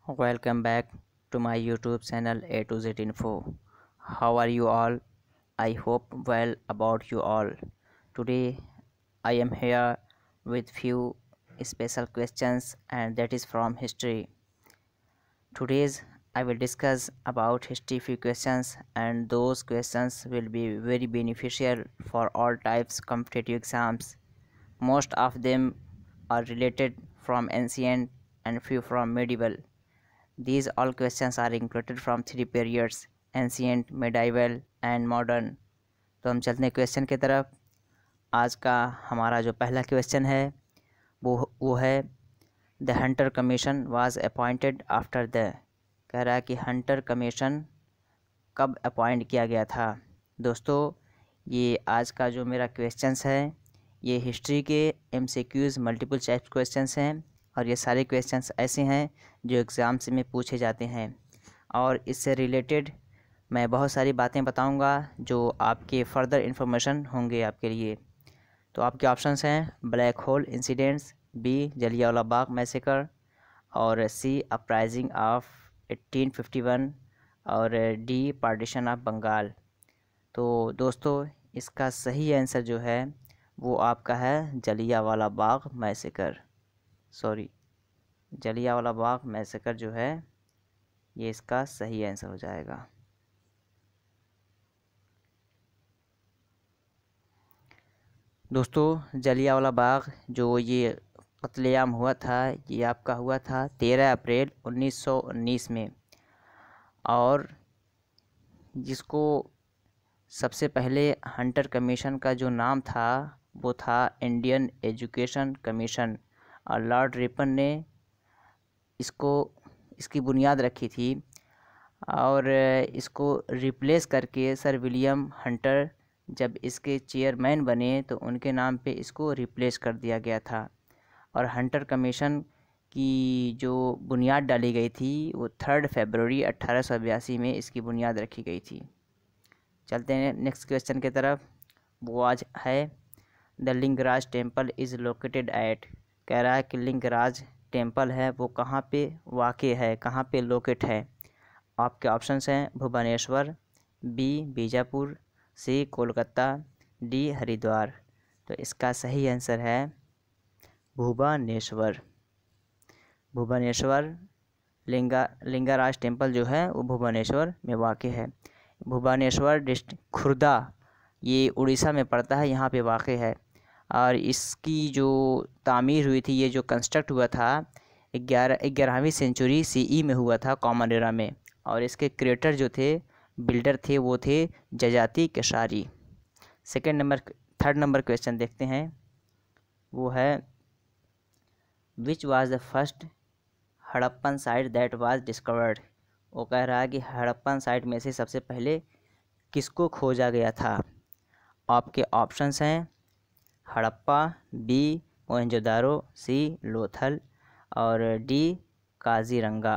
Welcome back to my YouTube channel A to Z Info. How are you all? I hope well about you all. Today I am here with few special questions and that is from history. Today's I will discuss about history few questions and those questions will be very beneficial for all types competitive exams. Most of them are related from ancient and few from medieval. These all questions are included from three periods ancient medieval and modern. तो हम चलते हैं question की तरफ। आज का हमारा जो पहला क्वेश्चन है वो है the Hunter commission was appointed after the. कह रहा है कि हंटर कमीशन कब अपॉइंट किया गया था। दोस्तों ये आज का जो मेरा क्वेश्चंस है ये हिस्ट्री के MCQs मल्टीपल चॉइस क्वेश्चंस हैं और ये सारे क्वेश्चंस ऐसे हैं जो एग्ज़ाम्स में पूछे जाते हैं और इससे रिलेटेड मैं बहुत सारी बातें बताऊंगा जो आपके फर्दर इन्फॉर्मेशन होंगे आपके लिए। तो आपके ऑप्शंस हैं black hole incidents, B Jallianwala Bagh massacre और सी अपराइजिंग ऑफ 1851 और डी पार्टीशन ऑफ बंगाल। तो दोस्तों इसका सही आंसर जो है वो आपका है जलियांवाला बाग मैसेकर। जलियांवाला बाग मैसेकर जो है ये इसका सही आंसर हो जाएगा। दोस्तों जलियांवाला बाग जो ये कत्लेआम हुआ था ये आपका हुआ था 13 अप्रैल 1919 में और जिसको सबसे पहले हंटर कमीशन का जो नाम था वो था इंडियन एजुकेशन कमीशन और लॉर्ड रिपन ने इसकी बुनियाद रखी थी और इसको रिप्लेस करके सर विलियम हंटर जब इसके चेयरमैन बने तो उनके नाम पे इसको रिप्लेस कर दिया गया था। और हंटर कमीशन की जो बुनियाद डाली गई थी वो 3 फरवरी 1882 में इसकी बुनियाद रखी गई थी। चलते हैं नेक्स्ट क्वेश्चन की तरफ। वो आज है the Lingaraj temple is located at. कह रहा है कि लिंगराज टेम्पल है वो कहाँ पे वाक़ है, कहाँ पे लोकेट है। आपके ऑप्शंस हैं भुवनेश्वर, बी बीजापुर, सी कोलकाता, डी हरिद्वार। तो इसका सही आंसर है भुवनेश्वर। भुवनेश्वर लिंगराज टेम्पल जो है वो भुवनेश्वर में वाक़ है। भुवनेश्वर डिस्ट्रिक्ट खुर्दा ये उड़ीसा में पड़ता है, यहाँ पे वाक़ है और इसकी जो तामीर हुई थी, ये जो कंस्ट्रक्ट हुआ था 11वीं सेंचुरी CE में हुआ था कॉमन एरा में और इसके क्रिएटर जो थे बिल्डर थे वो थे जजाति केसारी। थर्ड नंबर क्वेश्चन देखते हैं। वो है which was the first Harappan site that was discovered. वो कह रहा है कि हड़प्पन साइट में से सबसे पहले किसको खोजा गया था। आपके ऑप्शंस हैं हड़प्पा, बी मोहनजोदारो, सी लोथल और डी काजीरंगा।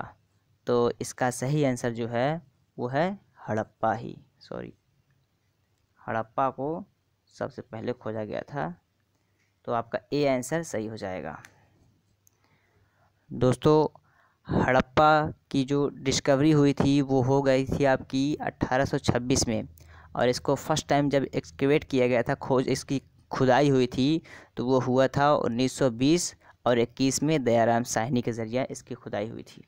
तो इसका सही आंसर जो है वो है हड़प्पा हड़प्पा को सबसे पहले खोजा गया था। तो आपका ए आंसर सही हो जाएगा। दोस्तों हड़प्पा की जो डिस्कवरी हुई थी वो हो गई थी आपकी 1826 में और इसको फर्स्ट टाइम जब एक्सकेवेट किया गया था, इसकी खुदाई हुई थी तो वो हुआ था 1920 और 21 में दयाराम साहनी के ज़रिए इसकी खुदाई हुई थी।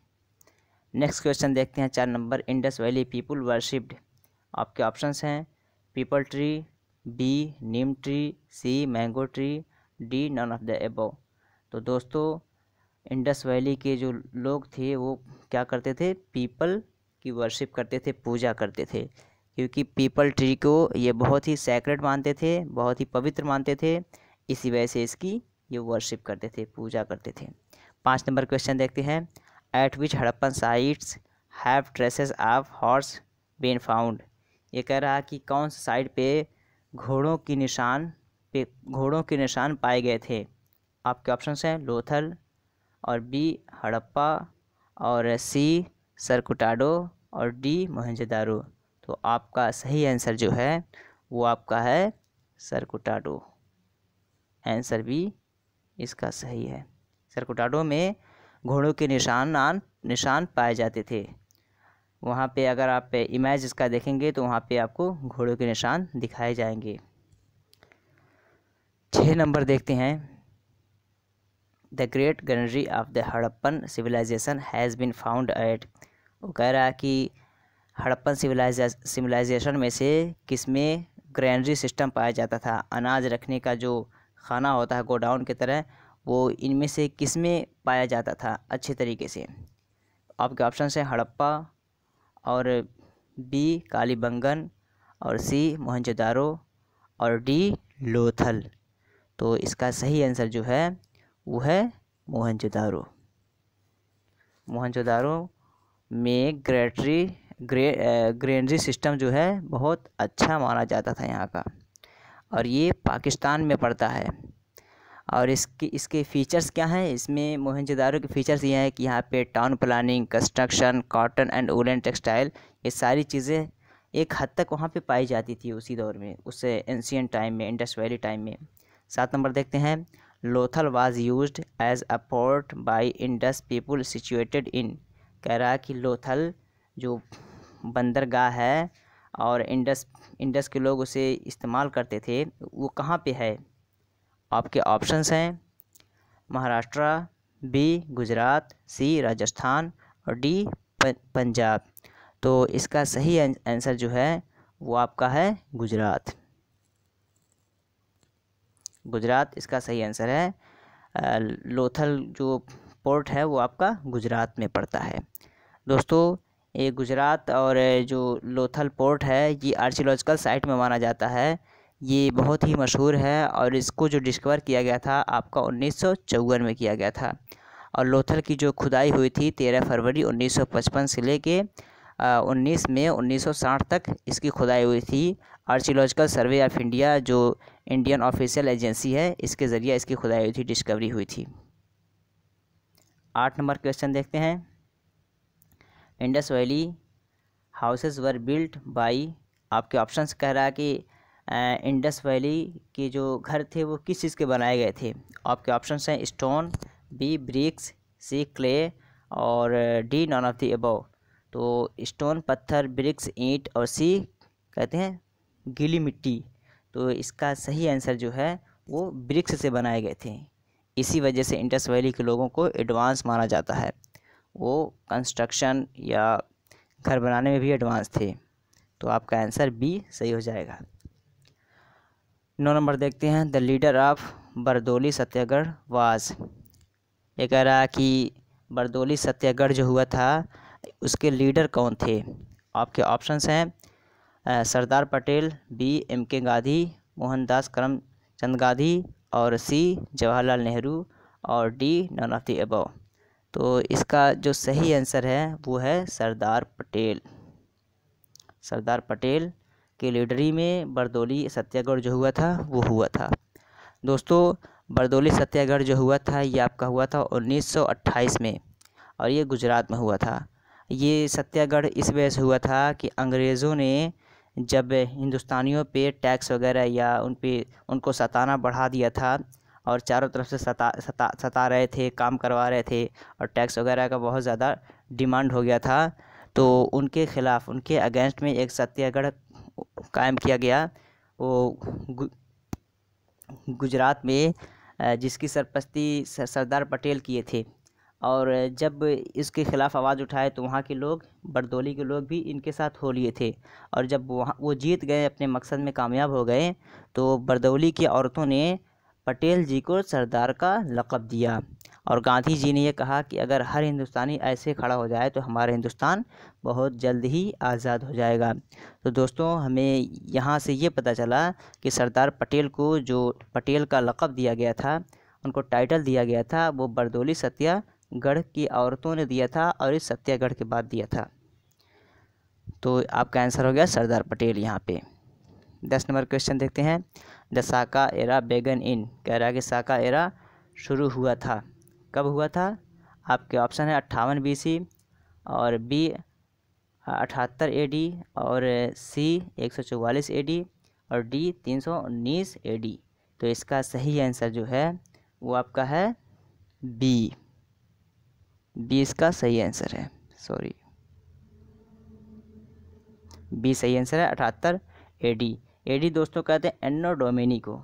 नेक्स्ट क्वेश्चन देखते हैं 4 number. Indus valley people worshipped. आपके ऑप्शंस हैं peepal tree, B neem tree, C mango tree, D none of the above. तो दोस्तों इंडस वैली के जो लोग थे वो क्या करते थे, पीपल की वर्शिप करते थे, पूजा करते थे, क्योंकि पीपल ट्री को ये बहुत ही सैक्रेड मानते थे, बहुत ही पवित्र मानते थे, इसी वजह से इसकी ये वर्शिप करते थे, पूजा करते थे। 5 नंबर क्वेश्चन देखते हैं। At which Harappan sites have traces of horse been found. ये कह रहा है कि कौन सा साइड पे घोड़ों के निशान पाए गए थे। आपके ऑप्शंस हैं लोथल और बी हड़प्पा और सी सरकुटाडो और डी मोहनजोदारो। तो आपका सही आंसर जो है वो आपका है सरकुटाडो। आंसर बी इसका सही है। सरकुटाडो में घोड़ों के निशान निशान पाए जाते थे। वहाँ पे अगर आप इमेज इसका देखेंगे तो वहाँ पे आपको घोड़ों के निशान दिखाए जाएंगे। 6 नंबर देखते हैं। The great granary of the Harappan civilization has been found at. वो कह रहा है कि हड़प्पन सिविलाइजेशन में से किसमें ग्रेनरी सिस्टम पाया जाता था, अनाज रखने का जो खाना होता है गोडाउन की तरह, वो इनमें से किसमें पाया जाता था अच्छे तरीके से। आपके ऑप्शन है हड़प्पा, और बी कालीबंगन, और सी मोहनजोदारो, और डी लोथल। तो इसका सही आंसर जो है वो है मोहनजोदारो। मोहनजोदारो में ग्रेनरी सिस्टम जो है बहुत अच्छा माना जाता था यहाँ का, और ये पाकिस्तान में पड़ता है। और इसके फ़ीचर्स क्या हैं, इसमें मोहनजोदारो के फ़ीचर्स ये हैं कि यहाँ पे town planning, construction, cotton and woollen textile, ये सारी चीज़ें एक हद तक वहाँ पे पाई जाती थी उसी दौर में, उससे एंशियंट टाइम में, इंडस वैली टाइम में। 7 नंबर देखते हैं। Lothal was used as a port by Indus people situated in. कह रहा है कि लोथल जो बंदरगाह है और इंडस के लोग उसे इस्तेमाल करते थे, वो कहाँ पे है। आपके ऑप्शंस हैं महाराष्ट्र, बी गुजरात, सी राजस्थान, और डी पंजाब। तो इसका सही आंसर जो है वो आपका है गुजरात। गुजरात इसका सही आंसर है। लोथल जो पोर्ट है वो आपका गुजरात में पड़ता है। दोस्तों, ये गुजरात और जो लोथल पोर्ट है ये आर्कियोलॉजिकल साइट में माना जाता है। ये बहुत ही मशहूर है और इसको जो डिस्कवर किया गया था आपका 1954 में किया गया था। और लोथल की जो खुदाई हुई थी 13 फरवरी 1955 से लेके 19 मई 1960 तक इसकी खुदाई हुई थी। आर्कियोलॉजिकल सर्वे ऑफ इंडिया जो इंडियन ऑफिशियल एजेंसी है, इसके ज़रिए इसकी खुदाई हुई थी, डिस्कवरी हुई थी। 8 नंबर क्वेश्चन देखते हैं। Indus valley houses were built by. आपके ऑप्शंस कह रहा है कि इंडस वैली के जो घर थे वो किस चीज़ के बनाए गए थे। आपके ऑप्शंस हैं स्टोन, बी ब्रिक्स, सी क्ले, और D none of the above. तो स्टोन पत्थर, ब्रिक्स ईंट, और सी कहते हैं गीली मिट्टी। तो इसका सही आंसर जो है वो ब्रिक्स से बनाए गए थे। इसी वजह से इंडस वैली के लोगों को एडवांस माना जाता है, वो कंस्ट्रक्शन या घर बनाने में भी एडवांस थे। तो आपका आंसर बी सही हो जाएगा। 9 नंबर देखते हैं। The leader of Bardoli Satyagraha was. ये कह रहा है कि बरदौली सत्याग्रह जो हुआ था उसके लीडर कौन थे। आपके ऑप्शंस हैं सरदार पटेल, बी एम.के. गांधी, मोहनदास करमचंद गांधी, और सी जवाहरलाल नेहरू, और D none of the above. तो इसका जो सही आंसर है वो है सरदार पटेल। सरदार पटेल के लीडरी में बरदौली सत्याग्रह जो हुआ था वो हुआ था। दोस्तों, बरदौली सत्याग्रह जो हुआ था ये आपका हुआ था 1928 में, और ये गुजरात में हुआ था। ये सत्याग्रह इस वजह से हुआ था कि अंग्रेज़ों ने जब हिंदुस्तानियों पे टैक्स वगैरह या उनको सताना बढ़ा दिया था, और चारों तरफ से सता रहे थे, काम करवा रहे थे, और टैक्स वगैरह का बहुत ज़्यादा डिमांड हो गया था। तो उनके ख़िलाफ़, उनके अगेंस्ट में एक सत्याग्रह कायम किया गया। वो गुजरात में जिसकी सरपरस्ती सरदार पटेल किए थे। और जब इसके ख़िलाफ़ आवाज़ उठाए तो वहाँ के लोग, बरदौली के लोग भी इनके साथ हो लिए थे। और जब वो जीत गए, अपने मकसद में कामयाब हो गए, तो बरदौली की औरतों ने पटेल जी को सरदार का लक़ब दिया। और गांधी जी ने ये कहा कि अगर हर हिंदुस्तानी ऐसे खड़ा हो जाए तो हमारा हिंदुस्तान बहुत जल्द ही आज़ाद हो जाएगा। तो दोस्तों, हमें यहाँ से ये पता चला कि सरदार पटेल को जो पटेल का लक़ब दिया गया था, उनको टाइटल दिया गया था, वो बरदौली सत्याग्रह की औरतों ने दिया था, और इस सत्याग्रह के बाद दिया था। तो आपका आंसर हो गया सरदार पटेल यहाँ पे। 10 नंबर क्वेश्चन देखते हैं। द साका एरा बेगन इन। कह रहा है कि साका एरा शुरू हुआ था, कब हुआ था। आपके ऑप्शन है 58 BC, और बी 78 AD, और सी 144 AD, और डी 319 AD। तो इसका सही आंसर जो है वो आपका है बी। बी इसका सही आंसर है, सॉरी, बी सही आंसर है 78 एडी। एडी दोस्तों कहते हैं एन्नो डोमिनी को।